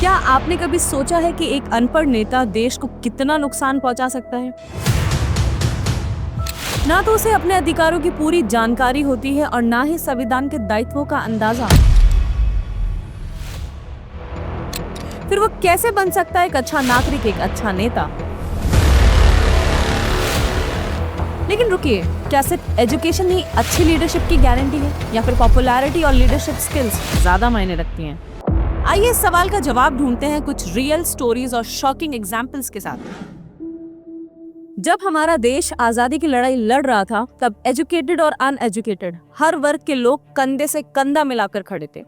क्या आपने कभी सोचा है कि एक अनपढ़ नेता देश को कितना नुकसान पहुंचा सकता है? ना तो उसे अपने अधिकारों की पूरी जानकारी होती है और ना ही संविधान के दायित्वों का अंदाजा। फिर वो कैसे बन सकता है एक अच्छा नागरिक, एक अच्छा नेता? लेकिन रुकिए, क्या सिर्फ एजुकेशन ही अच्छी लीडरशिप की गारंटी है या फिर पॉपुलैरिटी और लीडरशिप स्किल्स ज्यादा मायने रखती हैं? आइए इस सवाल का जवाब ढूंढते हैं कुछ रियल स्टोरीज और शॉकिंग एग्जाम्पल्स के साथ। जब हमारा देश आजादी की लड़ाई लड़ रहा था, तब एजुकेटेड और अनएजुकेटेड हर वर्ग के लोग कंधे से कंधा मिलाकर खड़े थे।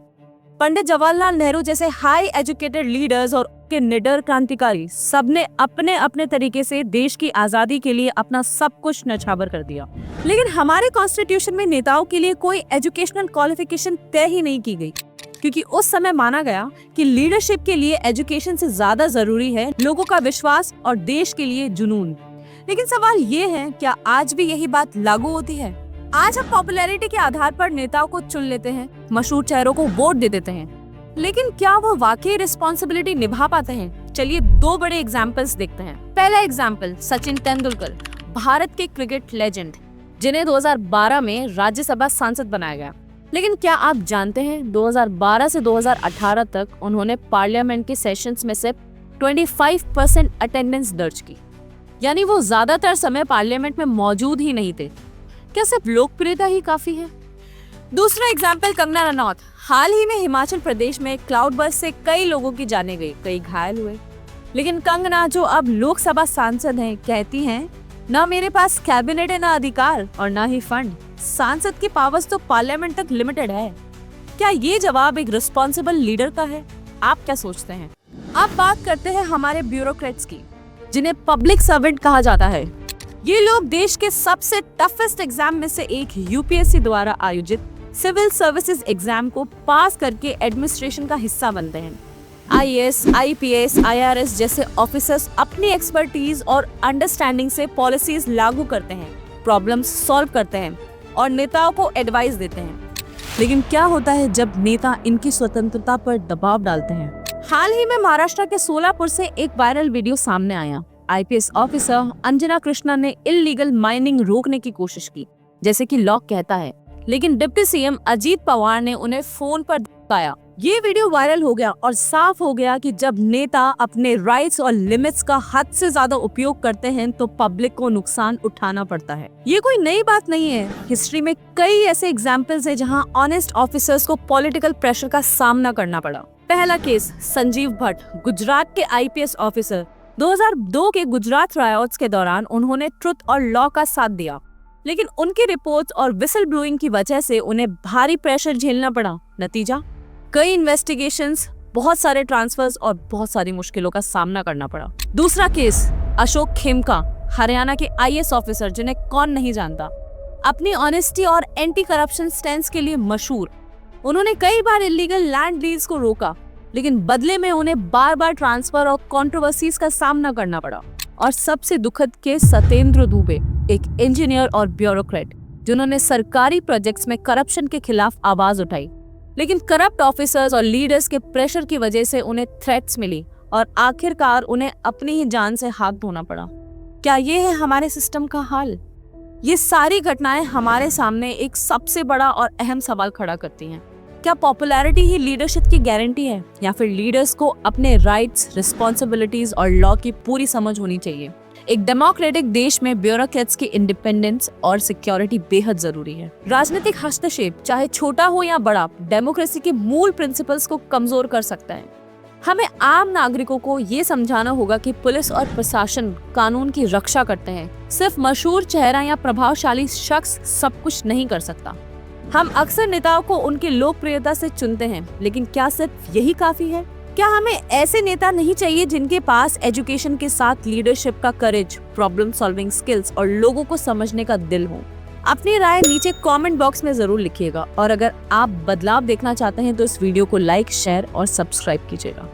पंडित जवाहरलाल नेहरू जैसे हाई एजुकेटेड लीडर्स और के निडर क्रांतिकारी सबने अपने अपने तरीके से देश की आजादी के लिए अपना सब कुछ न्यौछावर कर दिया। लेकिन हमारे कॉन्स्टिट्यूशन में नेताओं के लिए कोई एजुकेशनल क्वालिफिकेशन तय ही नहीं की गई, क्योंकि उस समय माना गया कि लीडरशिप के लिए एजुकेशन से ज्यादा जरूरी है लोगों का विश्वास और देश के लिए जुनून। लेकिन सवाल ये है, क्या आज भी यही बात लागू होती है? आज हम पॉपुलैरिटी के आधार पर नेताओं को चुन लेते हैं, मशहूर चेहरों को वोट दे देते हैं, लेकिन क्या वो वाकई रिस्पॉन्सिबिलिटी निभा पाते हैं? चलिए दो बड़े एग्जाम्पल्स देखते हैं। पहला एग्जाम्पल सचिन तेंदुलकर, भारत के क्रिकेट लेजेंड, जिन्हें 2012 में राज्यसभा सांसद बनाया गया। लेकिन क्या आप जानते हैं 2012 से 2018 तक उन्होंने पार्लियामेंट के सेशंस में सिर्फ 25% अटेंडेंस दर्ज की, यानी वो ज्यादातर समय पार्लियामेंट में मौजूद ही नहीं थे। क्या सिर्फ लोकप्रियता ही काफी है? दूसरा एग्जाम्पल कंगना रनौत। हाल ही में हिमाचल प्रदेश में क्लाउड बर्स्ट से कई लोगों की जाने गई, कई घायल हुए। लेकिन कंगना, जो अब लोकसभा सांसद हैं, कहती हैं, ना मेरे पास कैबिनेट है, ना अधिकार और ना ही फंड। सांसद की पावर्स तो पार्लियामेंट तक लिमिटेड है। क्या ये जवाब एक रिस्पॉन्सिबल लीडर का है? आप क्या सोचते हैं? अब बात करते हैं हमारे ब्यूरोक्रेट्स की, जिन्हें पब्लिक सर्वेंट कहा जाता है। ये लोग देश के सबसे टफेस्ट एग्जाम में से एक यूपीएससी द्वारा आयोजित सिविल सर्विसेज एग्जाम को पास करके एडमिनिस्ट्रेशन का हिस्सा बनते हैं। आईएएस, आईपीएस, आईआरएस जैसे ऑफिसर्स अपनी एक्सपर्टीज और अंडरस्टैंडिंग से पॉलिसीज लागू करते हैं, प्रॉब्लम्स सॉल्व करते हैं और नेताओं को एडवाइस देते हैं। लेकिन क्या होता है जब नेता इनकी स्वतंत्रता पर दबाव डालते हैं? हाल ही में महाराष्ट्र के सोलापुर से एक वायरल वीडियो सामने आया। आईपीएस ऑफिसर अंजना कृष्णा ने इल्लीगल माइनिंग रोकने की कोशिश की, जैसे कि लॉ कहता है, लेकिन डिप्टी सीएम अजीत पवार ने उन्हें फोन पर धमकाया। ये वीडियो वायरल हो गया और साफ हो गया कि जब नेता अपने राइट्स और लिमिट्स का हद से ज्यादा उपयोग करते हैं तो पब्लिक को नुकसान उठाना पड़ता है। ये कोई नई बात नहीं है। हिस्ट्री में कई ऐसे एग्जाम्पल्स हैं जहां ऑनेस्ट ऑफिसर्स को पॉलिटिकल प्रेशर का सामना करना पड़ा। पहला केस संजीव भट्ट, गुजरात के आईपीएस ऑफिसर। 2002 के गुजरात रायोट्स के दौरान उन्होंने ट्रुथ और लॉ का साथ दिया, लेकिन उनकी रिपोर्ट्स और विसल ब्लोइंग की वजह से उन्हें भारी प्रेशर झेलना पड़ा। नतीजा, कई इन्वेस्टिगेशंस, बहुत सारे ट्रांसफर्स और बहुत सारी मुश्किलों का सामना करना पड़ा। दूसरा केस अशोक खेमका, हरियाणा के आईएएस ऑफिसर, जिन्हें कौन नहीं जानता। अपनी ऑनेस्टी और एंटी करप्शन स्टैंड के लिए मशहूर, उन्होंने कई बार इलीगल लैंड डील्स को रोका, लेकिन बदले में उन्हें बार बार ट्रांसफर और कंट्रोवर्सीज का सामना करना पड़ा। और सबसे दुखद केस सत्येंद्र दुबे, एक इंजीनियर और ब्यूरोक्रेट, जिन्होंने सरकारी प्रोजेक्ट्स में करप्शन के खिलाफ आवाज उठाई, लेकिन करप्ट ऑफिसर्स और लीडर्स के प्रेशर की वजह से उन्हें थ्रेट्स मिली और आखिरकार उन्हें अपनी ही जान से हाथ धोना पड़ा। क्या ये है हमारे सिस्टम का हाल? ये सारी घटनाएं हमारे सामने एक सबसे बड़ा और अहम सवाल खड़ा करती हैं। क्या पॉपुलैरिटी ही लीडरशिप की गारंटी है, या फिर लीडर्स को अपने राइट्स, रिस्पॉन्सिबिलिटीज और लॉ की पूरी समझ होनी चाहिए? एक डेमोक्रेटिक देश में ब्यूरोक्रेट्स की इंडिपेंडेंस और सिक्योरिटी बेहद जरूरी है। राजनीतिक हस्तक्षेप, चाहे छोटा हो या बड़ा, डेमोक्रेसी के मूल प्रिंसिपल्स को कमजोर कर सकता है। हमें आम नागरिकों को ये समझाना होगा कि पुलिस और प्रशासन कानून की रक्षा करते हैं। सिर्फ मशहूर चेहरा या प्रभावशाली शख्स सब कुछ नहीं कर सकता। हम अक्सर नेताओं को उनकी लोकप्रियता से चुनते हैं, लेकिन क्या सिर्फ यही काफी है? क्या हमें ऐसे नेता नहीं चाहिए जिनके पास एजुकेशन के साथ लीडरशिप का करेज, प्रॉब्लम सॉल्विंग स्किल्स और लोगों को समझने का दिल हो? अपनी राय नीचे कमेंट बॉक्स में जरूर लिखिएगा और अगर आप बदलाव देखना चाहते हैं तो इस वीडियो को लाइक, शेयर और सब्सक्राइब कीजिएगा।